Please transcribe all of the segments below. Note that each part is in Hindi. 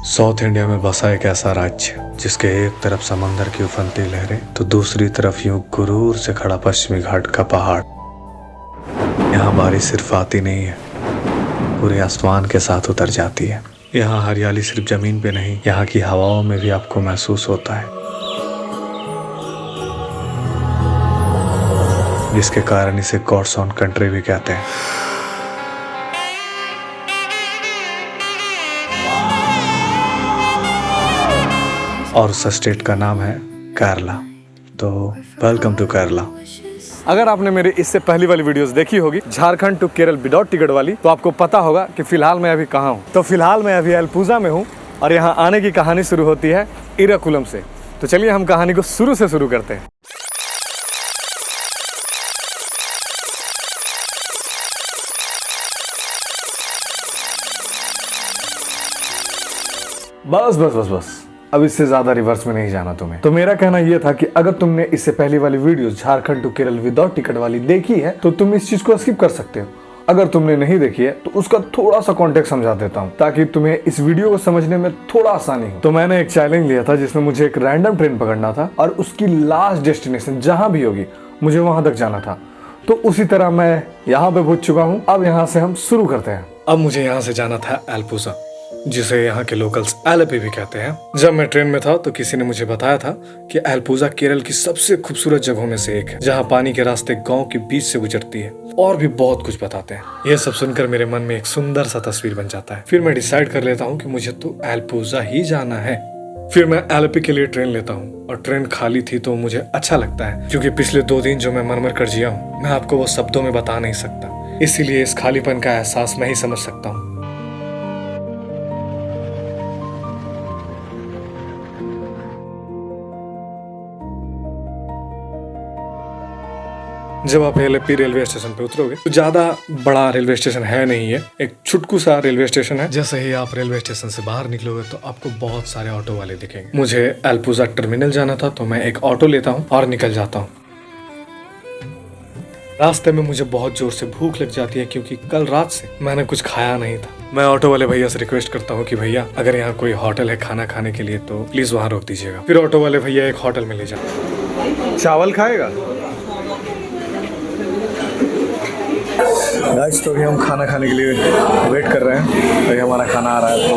साउथ इंडिया में बसा एक ऐसा राज्य जिसके एक तरफ समंदर की उफनती लहरें तो दूसरी तरफ यूं गुरूर से खड़ा पश्चिमी घाट का पहाड़। यहाँ बारिश सिर्फ आती नहीं है, पूरे आसमान के साथ उतर जाती है। यहाँ हरियाली सिर्फ जमीन पे नहीं, यहाँ की हवाओं में भी आपको महसूस होता है, जिसके कारण इसे गॉड्स ओन कंट्री भी कहते हैं। और उस स्टेट का नाम है केरला। तो वेलकम टू केरला। अगर आपने मेरी इससे पहली वाली वीडियोस देखी होगी Jharkhand to Kerala without ticket वाली, तो आपको पता होगा कि फिलहाल मैं अभी कहाँ हूँ। तो फिलहाल मैं अभी एलपूजा में हूँ और यहाँ आने की कहानी शुरू होती है इराकुलम से। तो चलिए हम कहानी को शुरू से शुरू करते हैं। बस बस बस बस, अब इससे ज्यादा रिवर्स में नहीं जाना तुम्हें। तो मेरा कहना यह था कि अगर तुमने इससे पहली वाली video Jharkhand to Kerala without ticket वाली देखी है तो तुम इस चीज को स्किप कर सकते हो। अगर तुमने नहीं देखी है तो उसका थोड़ा सा कॉन्टेक्स्ट समझा देता हूँ ताकि तुम्हें इस वीडियो को समझने में थोड़ा आसानी हो। तो मैंने एक चैलेंज लिया था जिसमें मुझे एक रैंडम ट्रेन पकड़ना था और उसकी लास्ट डेस्टिनेशन जहां भी होगी मुझे वहां तक जाना था। तो उसी तरह मैं यहाँ पे पहुंच चुका हूँ। अब यहाँ से हम शुरू करते हैं। अब मुझे यहाँ से जाना था एलपूजा, जिसे यहाँ के लोकल्स एलेपी भी कहते हैं। जब मैं ट्रेन में था तो किसी ने मुझे बताया था कि एलपूजा केरल की सबसे खूबसूरत जगहों में से एक है, जहाँ पानी के रास्ते गांव के बीच से गुजरती है, और भी बहुत कुछ बताते हैं। यह सब सुनकर मेरे मन में एक सुंदर सा तस्वीर बन जाता है। फिर मैं डिसाइड कर लेता हूँ कि मुझे तो एलपूजा ही जाना है। फिर मैं एलेपी के लिए ट्रेन लेता हूँ और ट्रेन खाली थी तो मुझे अच्छा लगता है, क्योंकि पिछले 2 दिन जो मैं मर कर जिया हूँ मैं आपको वो शब्दों में बता नहीं सकता। इसीलिए इस खालीपन का एहसास मैं ही समझ सकता हूँ। जब आप एलेपी रेलवे स्टेशन पे उतरोगे तो ज्यादा बड़ा रेलवे स्टेशन है नहीं है, एक छुटकू सा रेलवे स्टेशन है। जैसे ही आप रेलवे स्टेशन से बाहर निकलोगे तो आपको बहुत सारे ऑटो वाले दिखेंगे। मुझे एलपूजा टर्मिनल जाना था तो मैं एक ऑटो लेता हूँ और निकल जाता हूँ। रास्ते में मुझे बहुत जोर से भूख लग जाती है, क्योंकि कल रात से मैंने कुछ खाया नहीं था। मैं ऑटो वाले भैया से रिक्वेस्ट करता हूँ कि भैया अगर यहाँ कोई होटल है खाना खाने के लिए तो प्लीज वहाँ रोक दीजिएगा। फिर ऑटो वाले भैया एक होटल में ले जाते। चावल खाएगा गाइस? तो अभी हम खाना खाने के लिए वेट कर रहे हैं। अभी हमारा खाना आ रहा है तो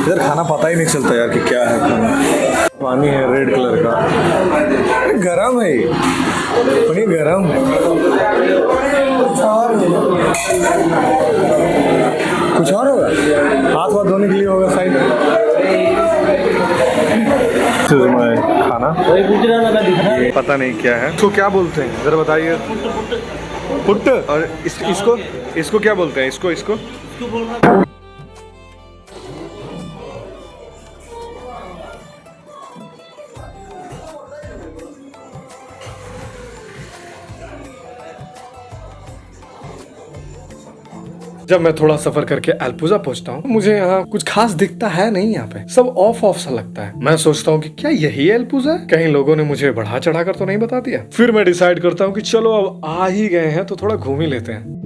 इधर खाना पता ही नहीं चलता यार कि क्या है खाना। पानी है रेड कलर का, गरम है, पानी गरम है। कुछ और होगा, हाथ वाथ धोने के लिए होगा साइड खाना। पता नहीं क्या है, इसको क्या बोलते हैं जरा बताइए। पुट्ट। और इसको क्या बोलते हैं? इसको जब मैं थोड़ा सफर करके एलपूजा पहुंचता हूँ मुझे यहाँ कुछ खास दिखता है नहीं। यहाँ पे सब ऑफ सा लगता है। मैं सोचता हूँ कि क्या यही एलपूजा है, कहीं लोगों ने मुझे बढ़ा चढ़ा कर तो नहीं बता दिया। फिर मैं डिसाइड करता हूँ कि चलो अब आ ही गए हैं तो थोड़ा घूम ही लेते हैं।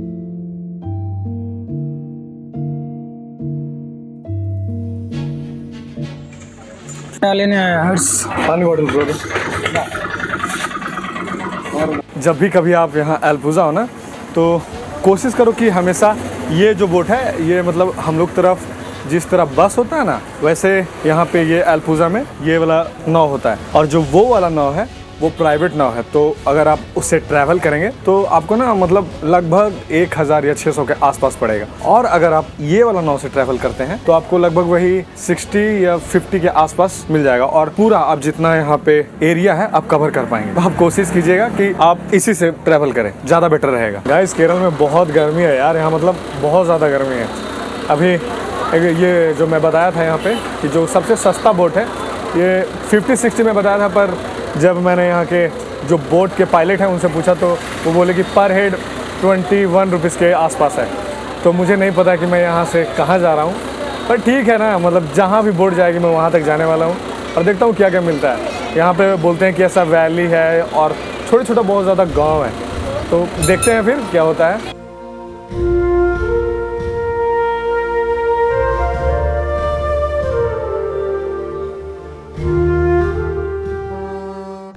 लेने आया हर्ष, पानी बॉटल। जब भी कभी आप यहाँ एलपूजा हो ना तो कोशिश करो कि हमेशा ये जो बोट है ये मतलब हम लोग तरफ जिस तरह बस होता है ना वैसे यहाँ पे ये एलपूजा में ये वाला नाव होता है, और जो वो वाला नाव है वो प्राइवेट नाव है। तो अगर आप उससे ट्रैवल करेंगे तो आपको ना मतलब लगभग 1000 या 600 के आसपास पड़ेगा। और अगर आप ये वाला नाव से ट्रैवल करते हैं तो आपको लगभग वही 60 या 50 के आसपास मिल जाएगा, और पूरा आप जितना यहाँ पे एरिया है आप कवर कर पाएंगे। तो आप कोशिश कीजिएगा कि आप इसी से ट्रैवल करें, ज़्यादा बेटर रहेगा। गाइस केरल में बहुत गर्मी है यार, यहाँ मतलब बहुत ज़्यादा गर्मी है। अभी ये जो मैं बताया था यहाँ पे कि जो सबसे सस्ता बोट है ये 50-60 में बताया था, पर जब मैंने यहाँ के जो बोट के पायलट हैं उनसे पूछा तो वो बोले कि पर हेड 21 रुपीज़ के आसपास है। तो मुझे नहीं पता कि मैं यहाँ से कहाँ जा रहा हूँ, पर ठीक है ना, मतलब जहाँ भी बोट जाएगी मैं वहाँ तक जाने वाला हूँ और देखता हूँ क्या क्या मिलता है। यहाँ पे बोलते हैं कि ऐसा वैली है और छोटा बहुत ज़्यादा गाँव है, तो देखते हैं फिर क्या होता है।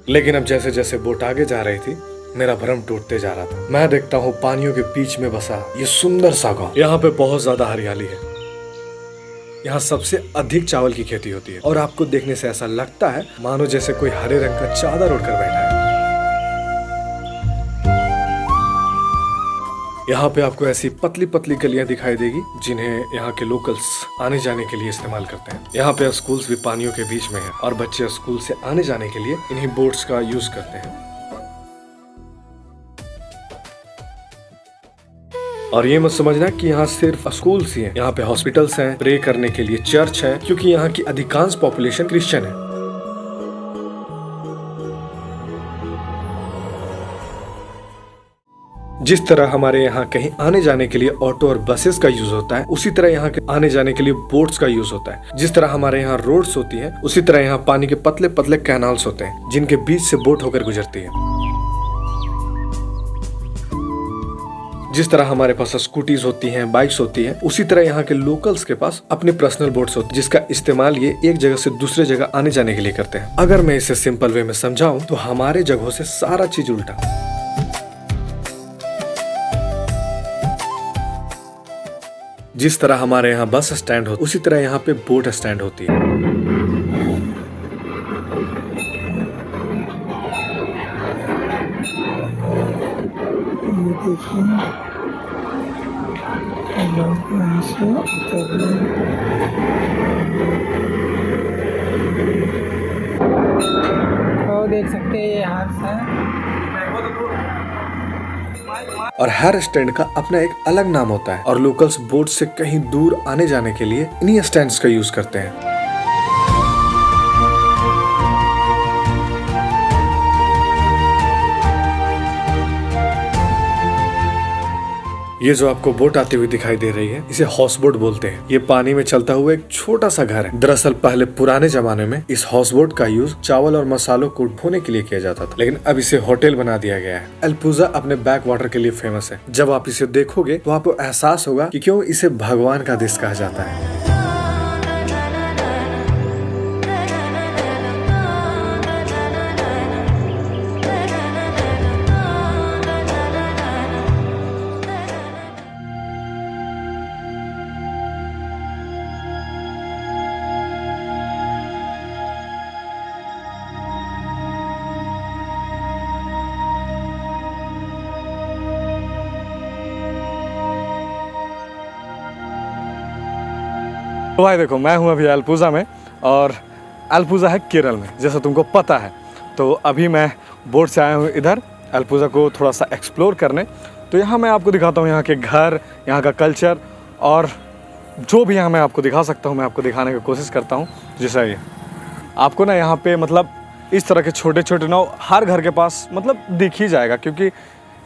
लेकिन अब जैसे जैसे बोट आगे जा रही थी, मेरा भ्रम टूटते जा रहा था। मैं देखता हूँ पानियों के बीच में बसा ये सुंदर सा गाँव। यहाँ पे बहुत ज्यादा हरियाली है। यहाँ सबसे अधिक चावल की खेती होती है और आपको देखने से ऐसा लगता है मानो जैसे कोई हरे रंग का चादर ओढ़कर बैठा है। यहाँ पे आपको ऐसी पतली पतली गलियां दिखाई देगी जिन्हें यहाँ के लोकल्स आने जाने के लिए इस्तेमाल करते हैं। यहाँ पे स्कूल्स भी पानियों के बीच में है और बच्चे स्कूल से आने जाने के लिए इन्हीं बोट्स का यूज करते हैं। और ये मत समझना कि यहाँ सिर्फ स्कूल्स ही हैं। यहाँ पे हॉस्पिटल्स हैं, प्रे करने के लिए चर्च है, क्योंकि यहाँ की अधिकांश पॉपुलेशन क्रिश्चियन है। जिस तरह हमारे यहाँ कहीं आने जाने के लिए ऑटो और बसेस का यूज होता है, उसी तरह यहाँ के आने जाने के लिए बोट्स का यूज होता है। जिस तरह हमारे यहाँ रोड्स होती हैं, उसी तरह यहाँ पानी के पतले पतले कैनाल्स होते हैं जिनके बीच से बोट होकर गुजरती है। जिस तरह हमारे पास स्कूटीज होती हैं, बाइक्स होती हैं, उसी तरह यहाँ के लोकल्स के पास अपने पर्सनल बोट्स होते हैं जिसका इस्तेमाल ये एक जगह से दूसरे जगह आने जाने के लिए करते हैं। अगर मैं इसे सिंपल वे में समझाऊं तो हमारे जगहों से सारा चीज उल्टा। जिस तरह हमारे यहाँ बस स्टैंड हो, उसी तरह यहाँ पे बोट स्टैंड होती है। ये देखिए लोग यहाँ से उतर रहे हैं। और देख सकते हैं ये हाथ है और हर स्टैंड का अपना एक अलग नाम होता है और लोकल्स बोट से कहीं दूर आने जाने के लिए इन्हीं स्टैंड्स का यूज करते हैं। ये जो आपको बोट आती हुई दिखाई दे रही है, इसे हाउस बोट बोलते हैं। ये पानी में चलता हुआ एक छोटा सा घर है। दरअसल पहले पुराने जमाने में इस हाउस बोट का यूज चावल और मसालों को ढोने के लिए किया जाता था, लेकिन अब इसे होटल बना दिया गया है। अल्पुजा अपने बैक वाटर के लिए फेमस है। जब आप इसे देखोगे तो आपको एहसास होगा कि क्यों इसे भगवान का देश कहा जाता है। तो भाई देखो, मैं हूँ अभी अल्पुजा में और अल्पुजा है केरल में, जैसा तुमको पता है। तो अभी मैं बोट से आया हूँ इधर अल्पुजा को थोड़ा सा एक्सप्लोर करने। तो यहाँ मैं आपको दिखाता हूँ यहाँ के घर, यहाँ का कल्चर और जो भी यहाँ मैं आपको दिखा सकता हूँ मैं आपको दिखाने की कोशिश करता हूँ। जैसा ये आपको ना यहाँ पे मतलब इस तरह के छोटे छोटे नाव हर घर के पास मतलब दिख ही जाएगा, क्योंकि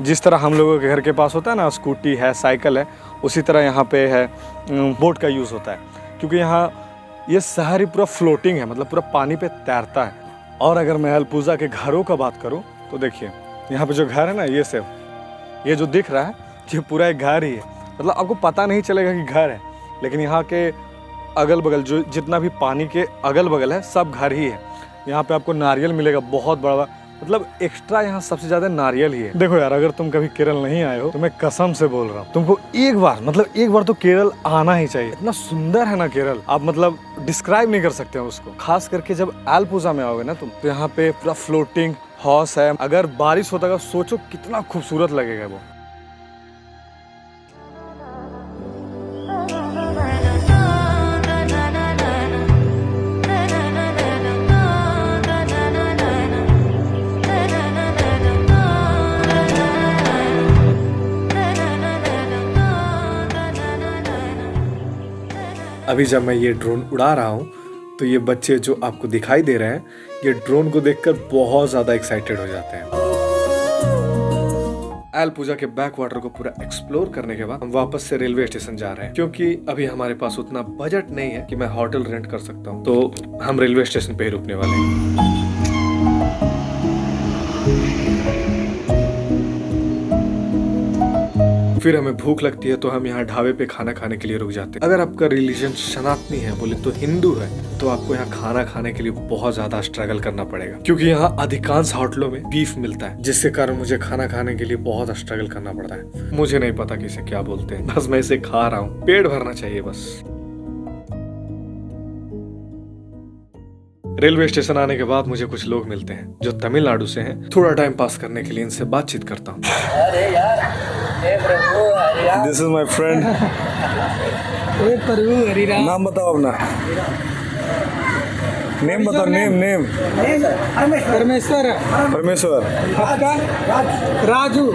जिस तरह हम लोगों के घर के पास होता है ना, स्कूटी है, साइकिल है, उसी तरह यहाँ पे है बोट का यूज़ होता है। क्योंकि यहाँ ये शहर ही पूरा फ्लोटिंग है, मतलब पूरा पानी पे तैरता है। और अगर मैं अल्पुजा के घरों का बात करूँ तो देखिए यहाँ पे जो घर है ना, ये जो दिख रहा है ये पूरा एक घर ही है। मतलब आपको पता नहीं चलेगा कि घर है, लेकिन यहाँ के अगल बगल जो जितना भी पानी के अगल बगल है सब घर ही है। यहाँ पे आपको नारियल मिलेगा बहुत बड़ा, मतलब एक्स्ट्रा यहाँ सबसे ज्यादा नारियल ही है। देखो यार, अगर तुम कभी केरल नहीं आए हो तो मैं कसम से बोल रहा हूँ, तुमको एक बार तो केरल आना ही चाहिए। इतना सुंदर है ना केरल, आप मतलब डिस्क्राइब नहीं कर सकते हो उसको। खास करके जब अल्पुजा में आओगे ना तुम, तो यहाँ पे पूरा फ्लोटिंग हाउस है। अगर बारिश होता है सोचो कितना खूबसूरत लगेगा वो। अभी जब मैं ये ड्रोन उड़ा रहा हूँ तो ये बच्चे जो आपको दिखाई दे रहे हैं, ये ड्रोन को देखकर बहुत ज्यादा एक्साइटेड हो जाते हैं। अल्पुजा के बैक वाटर को पूरा एक्सप्लोर करने के बाद हम वापस से रेलवे स्टेशन जा रहे हैं, क्योंकि अभी हमारे पास उतना बजट नहीं है कि मैं होटल रेंट कर सकता हूँ। तो हम रेलवे स्टेशन पे ही रुकने वाले हैं। फिर हमें भूख लगती है तो हम यहाँ ढाबे पे खाना खाने के लिए रुक जाते हैं। अगर आपका रिलीजन सनातनी है बोले तो हिंदू है तो आपको यहाँ खाना खाने के लिए बहुत ज्यादा स्ट्रगल करना पड़ेगा, क्योंकि यहाँ अधिकांश होटलों में बीफ मिलता है, जिसके कारण मुझे खाना खाने के लिए बहुत स्ट्रगल करना पड़ता है। मुझे नहीं पता कि इसे क्या बोलते हैं, बस मैं इसे खा रहा हूँ, पेट भरना चाहिए बस। रेलवे स्टेशन आने के बाद मुझे कुछ लोग मिलते हैं जो तमिलनाडु से हैं। थोड़ा टाइम पास करने के लिए इनसे बातचीत करता हूँ। This is my friend. Prabhu Hari Ram. नाम बताओ अपना, नेम बताओ, नेम। परमेश्वर। परमेश्वर। आपका Raju.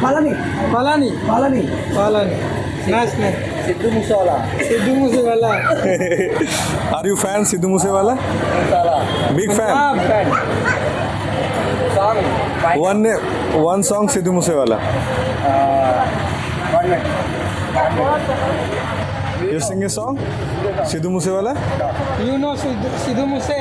Palani. Sidhu Moosewala. Are you fan Sidhu Moosewala? Big fan. One song Sidhu Moosewala. You sing a song? Sidhu Moosewala? You know Sidhu Moose?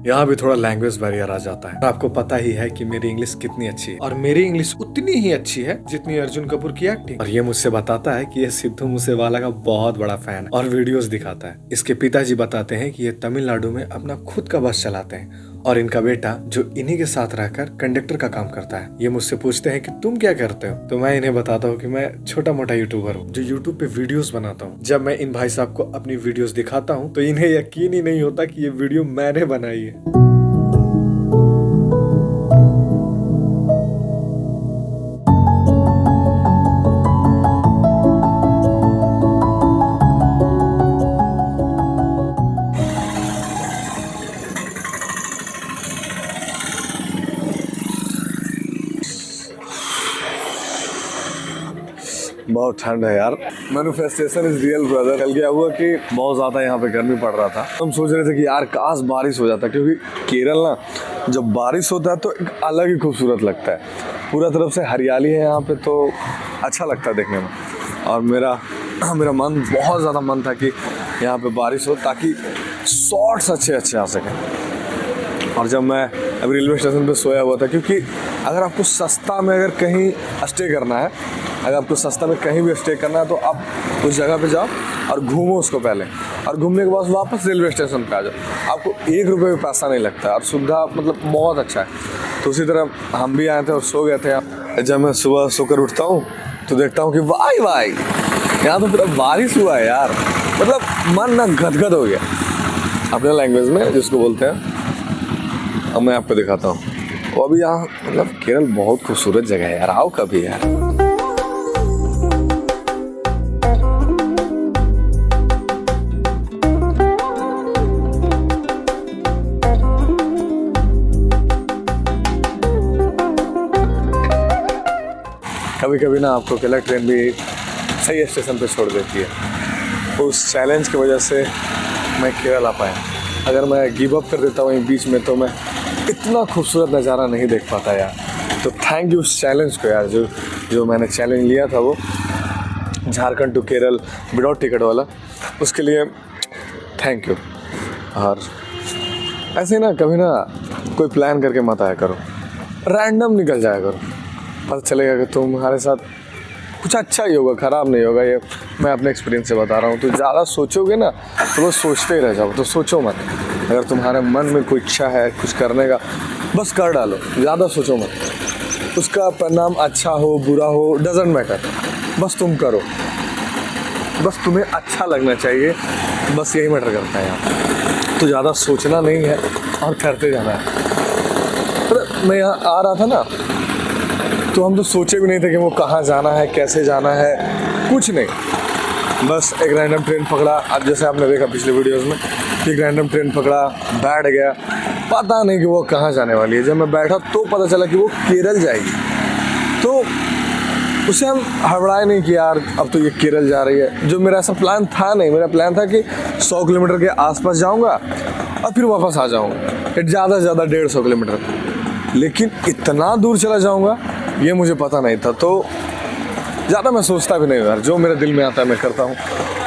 यहाँ भी थोड़ा लैंग्वेज बैरियर आ जाता है। आपको पता ही है कि मेरी इंग्लिश कितनी अच्छी है, और मेरी इंग्लिश उतनी ही अच्छी है जितनी अर्जुन कपूर की एक्टिंग। और ये मुझसे बताता है कि ये सिद्धू मूसेवाला का बहुत बड़ा फैन है और वीडियोस दिखाता है। इसके पिताजी बताते हैं कि ये तमिलनाडु में अपना खुद का बस चलाते हैं, और इनका बेटा जो इन्हीं के साथ रहकर कंडक्टर का काम करता है। ये मुझसे पूछते हैं कि तुम क्या करते हो, तो मैं इन्हें बताता हूँ कि मैं छोटा मोटा यूट्यूबर हूँ जो यूट्यूब पे वीडियोस बनाता हूँ। जब मैं इन भाई साहब को अपनी वीडियोस दिखाता हूँ तो इन्हें यकीन ही नहीं होता कि ये वीडियो मैंने बनाई है। बहुत ठंड है यार। Manifestation is real brother. कल क्या हुआ कि बहुत ज़्यादा यहाँ पे गर्मी पड़ रहा था। हम सोच रहे थे कि यार काश बारिश हो जाता, क्योंकि केरल ना जब बारिश होता है तो एक अलग ही खूबसूरत लगता है। पूरा तरफ से हरियाली है यहाँ पे, तो अच्छा लगता है देखने में। और मेरा मन बहुत ज़्यादा मन था कि यहाँ पे बारिश हो ताकि शॉट्स अच्छे आ सकें। और जब मैं अभी रेलवे स्टेशन पे सोया हुआ था, क्योंकि अगर आपको सस्ता में अगर कहीं स्टे करना है, अगर आपको सस्ता में कहीं भी स्टे करना है तो आप उस जगह पे जाओ और घूमो उसको पहले, और घूमने के बाद वापस रेलवे स्टेशन पे आ जाओ। आपको 1 रुपये भी पैसा नहीं लगता और सुविधा मतलब बहुत अच्छा है। तो उसी तरह हम भी आए थे और सो गए थे। जब मैं सुबह सोकर उठता हूँ तो देखता हूँ कि वाई यहाँ तो पूरा बारिश हुआ है यार। मतलब मन ना गदगद हो गया अपने लैंग्वेज में जिसको बोलते हैं। अब मैं आपको दिखाता हूँ। वो अभी यहाँ मतलब केरल बहुत खूबसूरत जगह है यार, आओ कभी यार। कभी कभी ना आपको अकेला ट्रेन भी सही स्टेशन पे छोड़ देती है। उस चैलेंज की वजह से मैं केरल आ पाया। अगर मैं गिव अप कर देता हूँ बीच में तो मैं इतना खूबसूरत नज़ारा नहीं देख पाता यार। तो थैंक यू उस चैलेंज को यार, जो मैंने चैलेंज लिया था वो Jharkhand to Kerala without ticket वाला, उसके लिए थैंक यू। और ऐसे ना कभी ना कोई प्लान करके मत आया करो, रैंडम निकल जाया करो। पता चलेगा कि तुम्हारे साथ कुछ अच्छा ही होगा, ख़राब नहीं होगा। ये मैं अपने एक्सपीरियंस से बता रहा हूँ। तो ज़्यादा सोचोगे ना तो बस सोचते ही रह जाओ, तो सोचो मत। अगर तुम्हारे मन में कोई इच्छा है कुछ करने का, बस कर डालो, ज़्यादा सोचो मत। उसका परिणाम अच्छा हो बुरा हो डजेंट मैटर, बस तुम करो, बस तुम्हें अच्छा लगना चाहिए, बस यही मैटर करता है यहाँ। तो ज़्यादा सोचना नहीं है और करते जाना है। तो मैं यहाँ आ रहा था ना तो हम तो सोचे भी नहीं थे कि वो कहाँ जाना है, कैसे जाना है, कुछ नहीं। बस एक रैंडम ट्रेन पकड़ा। अब जैसे आपने देखा पिछले वीडियोस में कि एक रैंडम ट्रेन पकड़ा, बैठ गया, पता नहीं कि वो कहाँ जाने वाली है। जब मैं बैठा तो पता चला कि वो केरल जाएगी। तो उसे हम हड़बड़ाए नहीं कि यार अब तो ये केरल जा रही है। जो मेरा ऐसा प्लान था नहीं, मेरा प्लान था कि 100 किलोमीटर के आसपास जाऊँगा और फिर वापस आ जाऊँगा, ज़्यादा से ज़्यादा 150 किलोमीटर। लेकिन इतना दूर चला जाऊँगा ये मुझे पता नहीं था। तो ज़्यादा मैं सोचता भी नहीं यार, जो मेरे दिल में आता है मैं करता हूँ।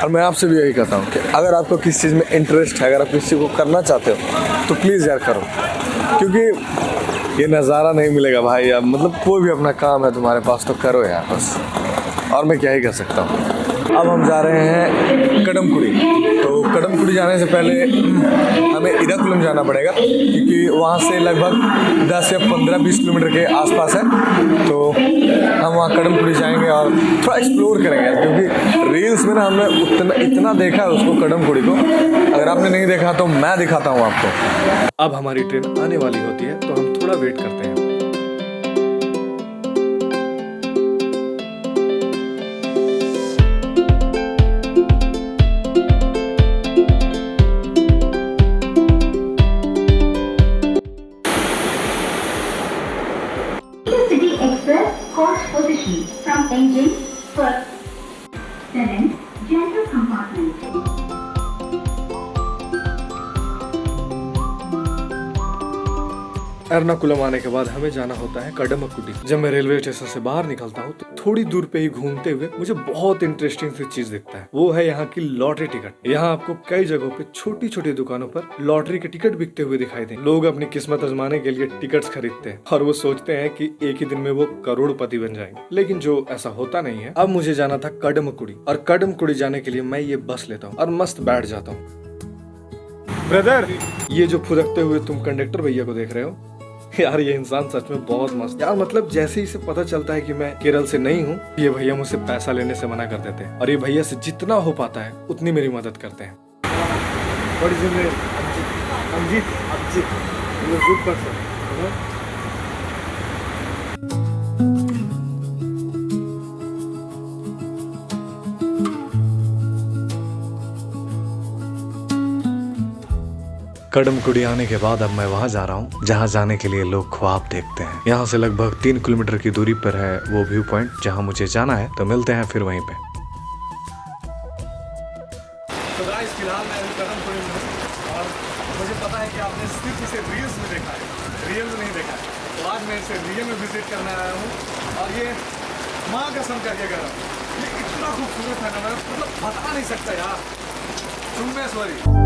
और मैं आपसे भी यही कहता हूँ कि अगर आपको किस चीज़ में इंटरेस्ट है, अगर आप किसी को करना चाहते हो तो प्लीज़ यार करो। क्योंकि ये नज़ारा नहीं मिलेगा भाई। अब मतलब कोई भी अपना काम है तुम्हारे पास तो करो यार बस, और मैं क्या ही कर सकता हूँ। अब हम जा रहे हैं कड़मकुड़ी। तो कड़मकुड़ी जाने से पहले हमें इराकुलम जाना पड़ेगा, क्योंकि वहाँ से लगभग 10 या 15-20 किलोमीटर के आसपास है। तो हम वहाँ कड़मकुड़ी जाएंगे और थोड़ा एक्सप्लोर करेंगे, क्योंकि रील्स में ना हमने इतना देखा है उसको, कड़मकुड़ी को। अगर आपने नहीं देखा तो मैं दिखाता हूँ आपको। अब हमारी ट्रेन आने वाली होती है, तो हम थोड़ा वेट करते हैं। Course position from engine first 7 general compartment. Ernakulam आने के बाद हमें जाना होता है कड़मकुडी। जब मैं रेलवे स्टेशन से बाहर निकलता हूँ तो थोड़ी दूर पे ही घूमते हुए मुझे बहुत इंटरेस्टिंग सी चीज दिखता है, वो है यहाँ की लॉटरी टिकट। यहाँ आपको कई जगहों पे छोटी छोटी दुकानों पर लॉटरी के टिकट बिकते हुए दिखाई दें। लोग अपनी किस्मत आजमाने के लिए टिकट्स खरीदते हैं और वो सोचते हैं कि एक ही दिन में वो करोड़पति बन जाएंगे, लेकिन जो ऐसा होता नहीं है। अब मुझे जाना था कड़मकुडी, और कड़मकुडी जाने के लिए मैं ये बस लेता हूँ और मस्त बैठ जाता हूँ। ब्रदर, ये जो फुदकते हुए तुम कंडक्टर भैया को देख रहे हो यार, ये इंसान सच में बहुत मस्त यार। मतलब जैसे ही इसे पता चलता है कि मैं केरल से नहीं हूँ, ये भैया मुझसे पैसा लेने से मना कर देते हैं, और ये भैया से जितना हो पाता है उतनी मेरी मदद करते हैं। कड़मकुड़ी आने के बाद अब मैं वहां जा रहा हूं जहां जाने के लिए लोग ख्वाब देखते हैं। यहां से लगभग 3 किलोमीटर की दूरी पर है वो व्यू पॉइंट जहां मुझे जाना है। तो मिलते हैं फिर वहीं पे। तो गाइस, फिलहाल मैं अभी कड़मकुड़ी में हूं, और मुझे पता है कि आपने सिर्फ इसे रील्स में देखा है, रियल में नहीं देखा है। तो आज मैं इसे रियल में विजिट करने आया हूँ, और ये माँ कसम करके कर रहा हूँ, ये इतना खूबसूरत है ना, मैं मतलब बता नहीं सकता यार। चुम्बेश्वरी।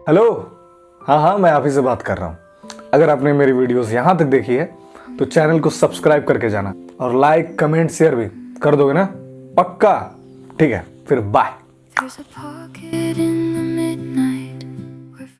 हेलो, हाँ, मैं आप ही से बात कर रहा हूँ। अगर आपने मेरी वीडियोस यहाँ तक देखी है तो चैनल को सब्सक्राइब करके जाना, और लाइक कमेंट शेयर भी कर दोगे ना? पक्का? ठीक है, फिर बाय।